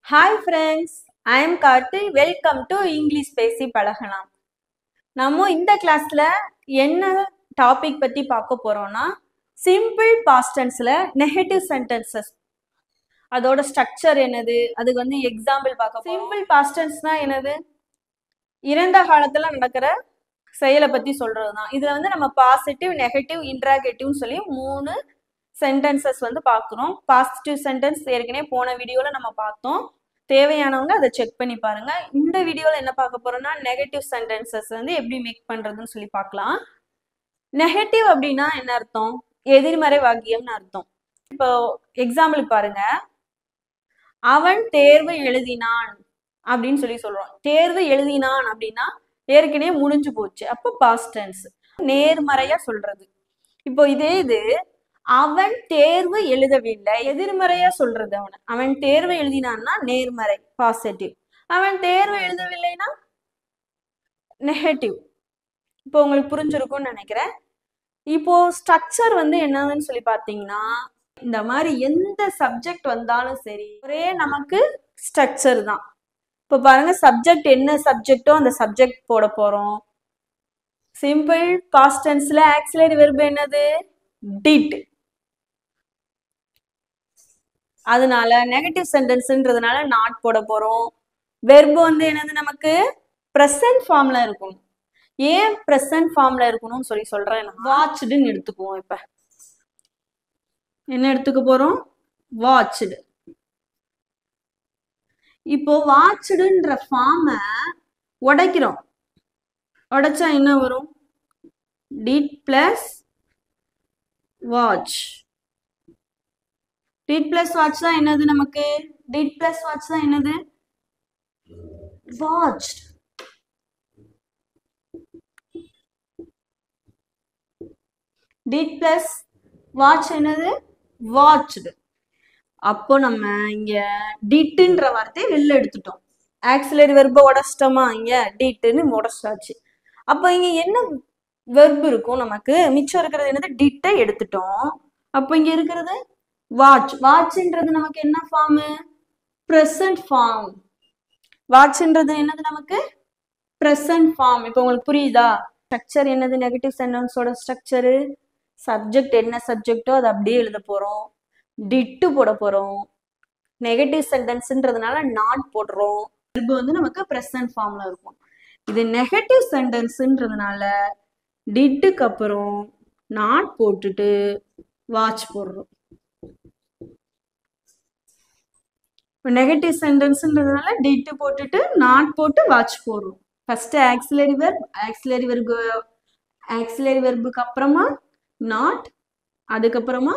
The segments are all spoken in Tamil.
Hi friends, I am Karthi. Welcome to English பேசி பழகலாம். நம்ம இந்த கிளாஸ்ல என்ன டாபிக் பத்தி பார்க்க போறோம்னா சிம்பிள் பாஸ்ட் டென்ஸ்ல நெகட்டிவ் சென்டென்சஸ் அதோட ஸ்ட்ரக்சர் என்னது, அதுக்கு எக்ஸாம்பிள் பார்க்க. சிம்பிள் பாஸ்ட் டென்ஸ்னா என்னது? இறந்த காலத்துல நடக்கிற செயலை பத்தி சொல்றதுதான். இதுல நம்ம பாசிட்டிவ், நெகட்டிவ், இன்ட்ராகேட்டிவ்னு சொல்லி 3 சென்டென்சஸ் பார்க்குறோம். பாசிட்டிவ் சென்டென்ஸ் ஏற்கனவே போன வீடியோல நம்ம பார்த்தோம். தேவையானவங்க அதை செக் பண்ணி பாருங்க. இந்த வீடியோல என்ன பார்க்க போறோம்னா நெகட்டிவ் சென்டென்சஸ் எப்படி மேக் பண்றதுன்னு சொல்லி பார்க்கலாம். நெகட்டிவ் அப்படின்னா என்ன அர்த்தம்? எதிர்மறை வாக்கியம்னு அர்த்தம். இப்போ எக்ஸாம்பிள் பாருங்க. அவன் தேர்வு எழுதினான் அப்படின்னு சொல்லி சொல்றோம். தேர்வு எழுதினான் அப்படின்னா ஏற்கனவே முடிஞ்சு போச்சு, அப்போ பாஸ்ட் டென்ஸ், நேர்மறையா சொல்றது. இப்போ இதே இது அவன் தேர்வு எழுதவில்லை, எதிர்மறையா சொல்றது. அவன் தேர்வு எழுதினான்னா நேர்மறை, பாசிட்டிவ். அவன் தேர்வு எழுதவில்லைன்னா நெகட்டிவ். இப்போ உங்களுக்கு புரிஞ்சிருக்கும்னு நினைக்கிறேன். இப்போ ஸ்ட்ரக்சர் என்னதுன்னு சொல்லி பார்த்தீங்கன்னா, இந்த மாதிரி எந்த சப்ஜெக்ட் வந்தாலும் சரி ஒரே நமக்கு ஸ்ட்ரக்சர் தான். இப்போ பாருங்க, சப்ஜெக்ட் என்ன சப்ஜெக்டோ அந்த சப்ஜெக்ட் போட போறோம். சிம்பிள் பாஸ்ட் டென்ஸ்ல ஆக்சிலரி வெர்ப் என்னது? டிட். அதனால நெகட்டிவ் சென்டென்ஸ்ன்றதுனால நாட் போட போறோம். வெர்ப் என்னது? நமக்கு பிரசன்ட் ஃபார்ம்ல இருக்கணும். ஏன் பிரசன்ட் ஃபார்ம்ல இருக்கணும்னு சொல்லி சொல்றேன். வாட்ச்டுன்னு எடுத்துக்குவோம். இப்ப என்ன எடுத்துக்க போறோம்? வாட்ச்டு. இப்போ வாட்ச்டுன்ற ஃபார்ம உடைக்கிறோம். உடைச்சா என்ன வரும்? Did plus watch. Did plus watch தான் என்னது? நமக்கு டிட் பிளஸ் வாட்ச் தான் என்னது? வாட்ச்ட். டிட் பிளஸ் வாட்ச் என்னது? வாட்ச்டு. அப்போ நம்ம இங்க டிட்ன்ற வார்த்தையை வெளில எடுத்துட்டோம். ஆக்சிலரி வெர்பை உடச்சிட்டோமா? இங்க டிட்னு உடச்சாச்சு. அப்போ இங்க என்ன வெர்ப் இருக்கும்? நமக்கு மிச்சம் இருக்கிறது என்னது? டிட்டை எடுத்துட்டோம். அப்போ இங்க இருக்கிறது வாட்ச். வாட்ச்ன்றது நமக்கு என்ன ஃபார்ம்? Present form. வாட்ச்ன்றது என்னது? நமக்கு பிரசன்ட் ஃபார்ம். இப்போ உங்களுக்கு புரியுதா? ஸ்ட்ரக்சர் என்னது? நெகட்டிவ் சென்டென்ஸோட ஸ்ட்ரக்சரு சப்ஜெக்ட் என்ன சப்ஜெக்டோ அதை அப்படியே எழுத போறோம். டிட்டு போட போறோம். நெகட்டிவ் சென்டென்ஸ்ன்றதுனால நாட் போடுறோம். வெர்ப் நமக்கு பிரசன்ட் ஃபார்ம்ல இருக்கும். இது நெகட்டிவ் சென்டென்ஸ்ன்றதுனால டிட்டுக்கு அப்புறம் நாட் போட்டுட்டு வாட்ச் போடுறோம். நெகட்டிவ் சென்டென்ஸ்ன்றதுனால டிட்டு போட்டுட்டு நாட் போட்டு வாட்ச் போடுறோம். ஃபர்ஸ்ட் ஆக்சிலரி வெர்ப், ஆக்சிலரி வெர்புக்கு அப்புறமா நாட், அதுக்கப்புறமா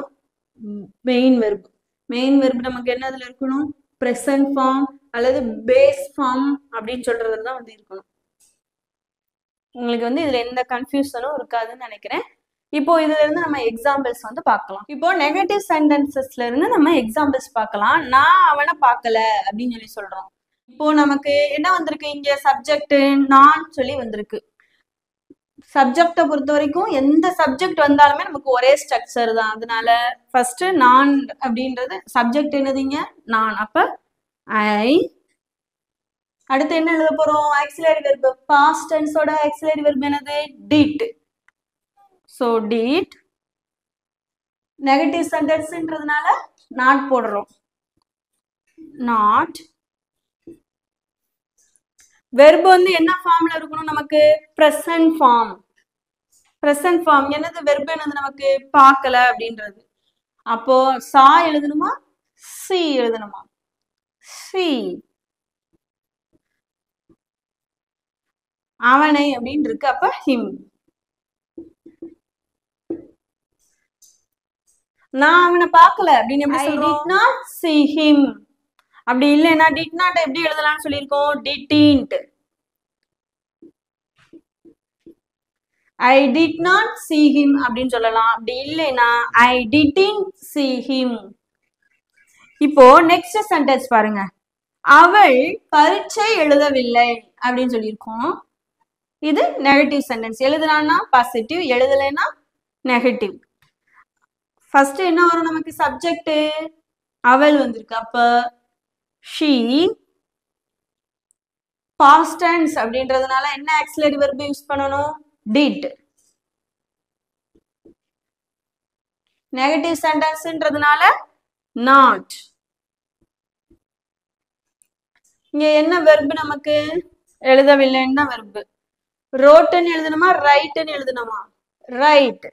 மெயின் வெர்ப். மெயின் வெர்ப் நமக்கு என்னதுல இருக்கணும்? பிரசன்ட் ஃபார்ம் அல்லது பேஸ் ஃபார்ம் அப்படின்னு சொல்றதுல தான் இருக்கணும். உங்களுக்கு இதுல எந்த கன்ஃபியூஷனும் இருக்காதுன்னு நினைக்கிறேன். இப்போ இதுல இருந்து நம்ம எக்ஸாம்பிள்ஸ் பார்க்கலாம். இப்போ நெகட்டிவ் சென்டென்சஸ்ல இருந்து நம்ம எக்ஸாம்பிள்ஸ் பார்க்கலாம். நான் அவனை பார்க்கல அப்படின்னு சொல்லி சொல்றோம். இப்போ நமக்கு என்ன வந்திருக்கு? இங்க சப்ஜெக்ட் நான் சொல்லி வந்திருக்கு. சப்ஜெக்டை பொறுத்த வரைக்கும் எந்த சப்ஜெக்ட் வந்தாலுமே நமக்கு ஒரே ஸ்ட்ரக்சர் தான். அதனால ஃபர்ஸ்ட் நான் அப்படின்றது சப்ஜெக்ட் என்னதுங்க? நான். அப்ப ஐ. அடுத்து என்ன எழுத போறோம்? Auxiliary verb. பாஸ்ட் டென்ஸோட ஆக்சிலரி வெர்ப் என்னது? டிட். So did. நெகட்டிவ் சென்டென்ஸ்ன்றதுனால நாட் போடுறோம். நாட். வெர்ப் என்ன ஃபார்ம்ல இருக்கணும்? நமக்கு பிரசன்ட் ஃபார்ம். பிரசன்ட் ஃபார்ம் என்னது? வெர்ப் என்னது? நமக்கு பார்க்கல அப்படின்றது. அப்போ சா எழுதணுமா சி எழுதணுமா? சி. அவனை அப்படின்னு இருக்கு, அப்ப ஹிம். நான் அவனை பார்க்கல அப்படின்னு எப்படி சொல்றோம்? I did not see him. அப்படி இல்லைன்னா did not எப்படி எழுதலாம்னு சொல்லியிருக்கோம்? didn't. I did not see him அப்படின்னு சொல்லலாம். அப்படி இல்லைன்னா I didn't see him. இப்போ நெக்ஸ்ட் சென்டென்ஸ் பாருங்க. அவள் பரீட்சை எழுதவில்லை அப்படின்னு சொல்லியிருக்கோம். இது நெகட்டிவ் சென்டென்ஸ். எழுதுனான்னா பாசிட்டிவ், எழுதலைன்னா நெகட்டிவ். ஃபர்ஸ்ட் என்ன வரும்? நமக்கு சப்ஜெக்ட் அவள் வந்திருக்கு. அப்ப she past tense அப்படின்றதுனால என்ன auxiliary verb யூஸ் பண்ணணும் did. நெகட்டிவ் சென்டென்ஸ்ன்றதுனால not. இங்க என்ன வெர்பு நமக்கு எழுதவில்லைன்னு தான் வெர்பு. ரோட்னு எழுதணுமா ரைட்னு எழுதணுமா ரைட்.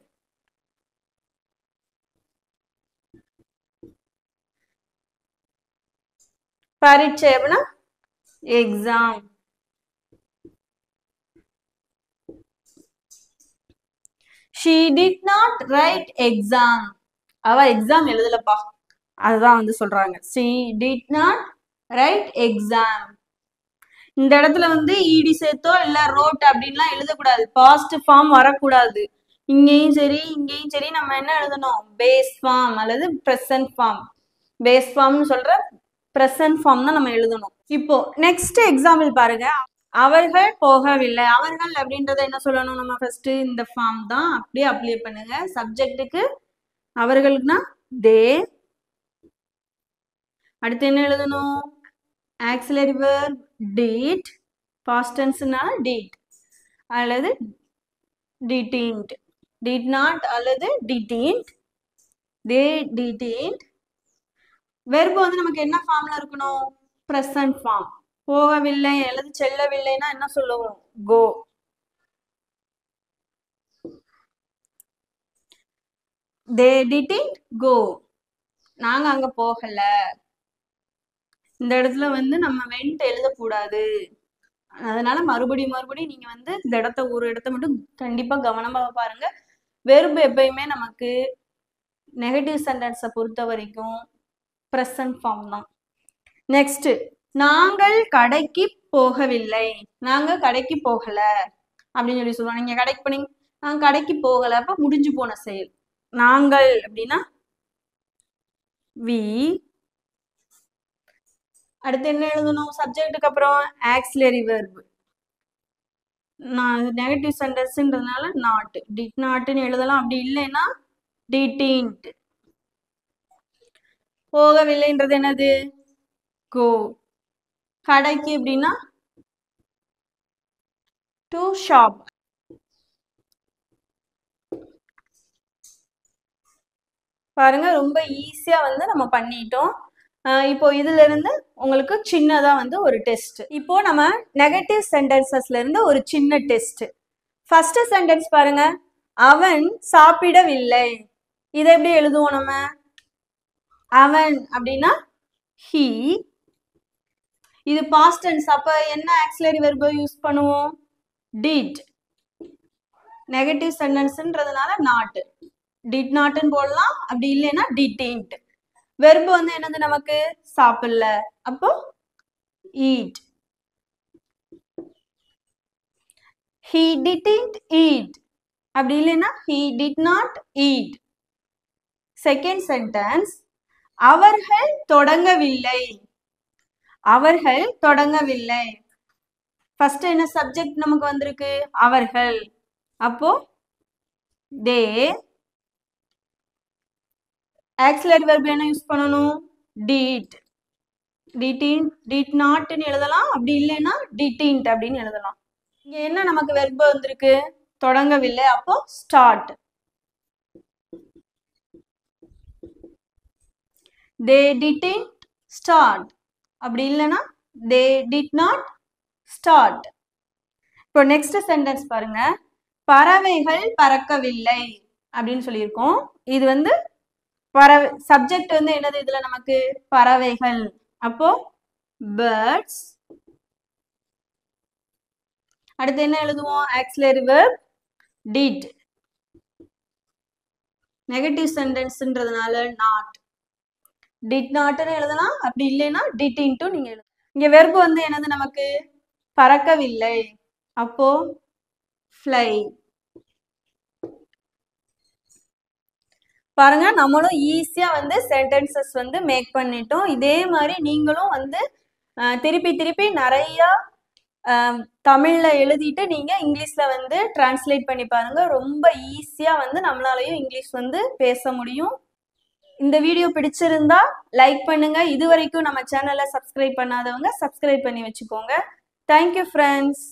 பரீட்சை அப்படின்னா exam. she did not write exam. அவ எக்ஸாம் எழுதலப்பா, அதுதான் வந்து சொல்றாங்க. she did not write exam. இந்த இடத்துல வந்து ஈடி சேர்த்தோ இல்ல ரோட் அப்படின்லாம் எழுதக்கூடாது, பாஸ்ட் ஃபார்ம் வரக்கூடாது. இங்கேயும் சரி இங்கேயும் சரி நம்ம என்ன எழுதணும் பேஸ் ஃபார்ம் அல்லது ப்ரெசன்ட் ஃபார்ம். பேஸ் ஃபார்ம்னு சொல்ற ப்ரெசன்ட் ஃபார்ம் தான் நம்ம எழுதணும். இப்போ நெக்ஸ்ட் எக்ஸாம்பிள் பாருங்க. அவர்கள் போகவில்லை. அவர்கள் அப்படின்றத என்ன சொல்லணும் நம்ம ஃபர்ஸ்ட் இந்த ஃபார்ம் தான் அப்படியே அப்ளை பண்ணுங்க. சப்ஜெக்ட்டுக்கு அவர்களுக்குனா தே. அடுத்து என்ன எழுதணும் auxiliary verb did. past tenseனா did அல்லது didn't. did not அல்லது didn't. they didn't. வெர்பு வந்து நமக்கு என்ன ஃபார்ம்ல இருக்கணும் present form. போகவில்லை அல்லது செல்லவில்லைனா என்ன சொல்லுவோம் go. they didn't go. நாங்க அங்க போகல. இந்த இடத்துல வந்து நம்ம வெண்ட் எழுதக்கூடாது, அதனால மறுபடியும் நீங்க வந்து இந்த இடத்த ஒரு இடத்த மட்டும் கண்டிப்பா கவனமா பாருங்க. வெர்பு எப்பயுமே நமக்கு நெகட்டிவ் சென்டென்ஸை பொறுத்த வரைக்கும் ப்ரெசன்ட் ஃபார்ம் தான். நெக்ஸ்ட் நாங்கள் கடைக்கு போகவில்லை. நாங்க கடைக்கு போகல அப்படின்னு சொல்லி சொல்லுவாங்க. நீங்க கடைக்கு போனீங்க, நாங்க கடைக்கு போகல, அப்ப முடிஞ்சு போன செயல். நாங்கள் அப்படின்னா we. அடுத்து என்ன எழுதணும் சப்ஜெக்ட்டுக்கு அப்புறம் ஆக்சிலரி வெர்ப். நான் நெகட்டிவ் சென்டென்ஸ்ன்றதுனால நாட். டிட் நாட்னு எழுதலாம், அப்படி இல்லைன்னா didn't. போகவில்லைன்றது என்னது go. கடைக்கு அப்படின்னா to shop. பாருங்க ரொம்ப ஈஸியா வந்து நம்ம பண்ணிட்டோம். இப்போ இதுல இருந்து உங்களுக்கு சின்னதா வந்து ஒரு டெஸ்ட். இப்போ நம்ம நெகட்டிவ் சென்டென்சஸ்ல இருந்து ஒரு சின்ன டெஸ்ட். ஃபர்ஸ்ட் சென்டென்ஸ் பாருங்க, அவன் சாப்பிடவில்லை. இதை எப்படி எழுதுவோம் நம்ம? அவன் அப்படின்னா he. இது பாஸ்ட் டென்ஸ், அப்ப என்ன ஆக்சிலரி வெர்பை யூஸ் பண்ணுவோம்? did. நெகட்டிவ் சென்டென்ஸ்ன்றதுனால நாட். did நாட்னு போடலாம், அப்படி இல்லைன்னா didn't. வெர்பு வந்து என்னது நமக்கு சாப்பிடல, அப்போ eat. he didn't eat, அப்படி இல்லைன்னா he did not eat. Second sentence, அவர்கள் தொடங்கவில்லை. அவர்கள் தொடங்கவில்லை. ஃபர்ஸ்ட் என்ன சப்ஜெக்ட் நமக்கு வந்திருக்கு? அவர்கள். அப்போ they. ஆக்சிலரி வெர்ப் என்ன யூஸ் பண்ணணும்? did. did not ன்னு எழுதலாம், அப்படி இல்லைன்னா didn't அப்படின்னு எழுதலாம். இங்க என்ன நமக்கு வெர்ப் வந்திருக்கு? தொடங்கவில்லை, அப்போ start. they didn't start, அப்படி இல்லைன்னா they did not start. இப்போ நெக்ஸ்ட் சென்டென்ஸ் பாருங்க, பறவைகள் பறக்கவில்லை அப்படின்னு சொல்லியிருக்கோம். இது வந்து பறவை சப்ஜெக்ட் வந்து என்னது இதுல நமக்கு? பறவைகள். அப்போ birds. அடுத்து என்ன எழுதுவோம்? Auxiliary verb did. நெகட்டிவ் சென்டென்ஸ்ன்றதுனால not. did not எழுதலாம், அப்படி இல்லைன்னா didn't நீங்க எழுதலாம். இங்க வெர்பு வந்து என்னது நமக்கு? பறக்கவில்லை, அப்போ fly. பாருங்க நம்மளும் ஈஸியா வந்து சென்டென்சஸ் வந்து மேக் பண்ணிட்டோம். இதே மாதிரி நீங்களும் வந்து திருப்பி திருப்பி நிறைய தமிழ்ல எழுதிட்டு நீங்க இங்கிலீஷ்ல வந்து டிரான்ஸ்லேட் பண்ணி பாருங்க. ரொம்ப ஈஸியா வந்து நம்மளாலையும் இங்கிலீஷ் வந்து பேச முடியும். இந்த வீடியோ பிடிச்சிருந்தா லைக் பண்ணுங்க. இது வரைக்கும் நம்ம சேனலை சப்ஸ்கிரைப் பண்ணாதவங்க சப்ஸ்கிரைப் பண்ணி வச்சுக்கோங்க. Thank you friends.